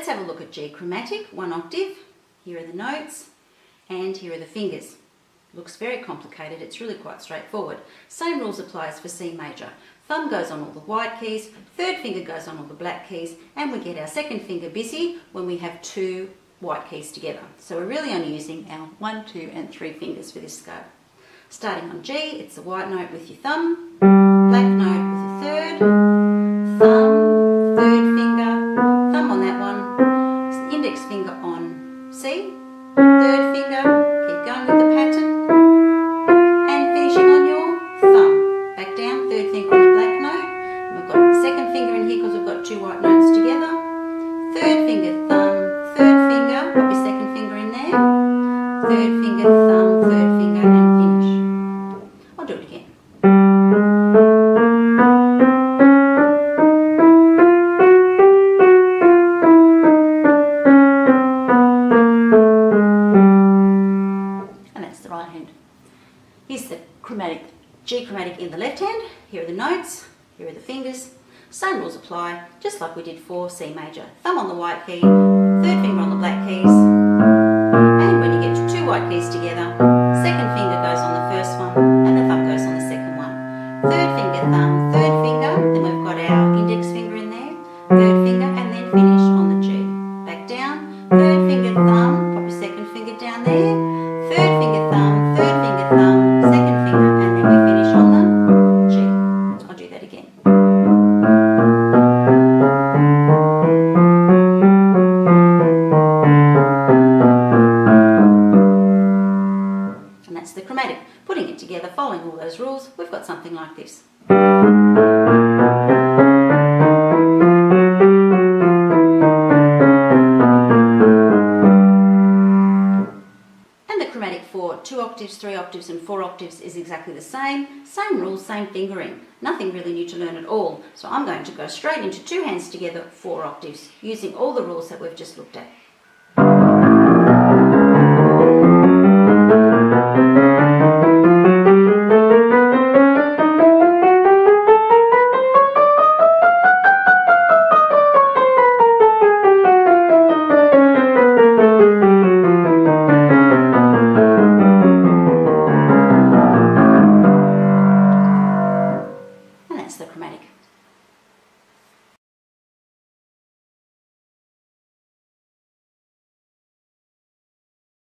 Let's have a look at G chromatic, 1 octave. Here are the notes and here are the fingers. Looks very complicated, it's really quite straightforward. Same rules apply as for C major. Thumb goes on all the white keys, third finger goes on all the black keys, and we get our second finger busy when we have 2 white keys together. So we're really only using our 1, 2 and 3 fingers for this scale. Starting on G, it's the white note with your thumb, black note with your third, thumb, third finger, thumb on that one, index finger on C, third finger, keep going with the pattern, and finishing on your thumb. Back down, third finger on the black note, and we've got the second finger in here because we've got 2 white notes together, third finger, thumb, third finger, pop your second finger in there, third finger, thumb, third finger, and finish. I'll do it again. And that's the right hand. Here's the chromatic, G chromatic in the left hand. Here are the notes, here are the fingers. Same rules apply, just like we did for C major. Thumb on the white key, third finger on the black keys, and when you get to 2 white keys together, second finger goes on the first one, and the thumb goes on the second one. Third finger, thumb, third finger, then we've got our index finger in there, third finger, and then finish on the G. Back down, third finger, thumb, pop your second finger down there, third finger, thumb, second finger, and then we finish on the G. I'll do that again. And that's the chromatic. Putting it together, following all those rules, we've got something like this. And the chromatic for 2 octaves, 3 octaves and 4 octaves is exactly the same. Same rules, same fingering. Nothing really new to learn at all. So I'm going to go straight into 2 hands together, 4 octaves, using all the rules that we've just looked at.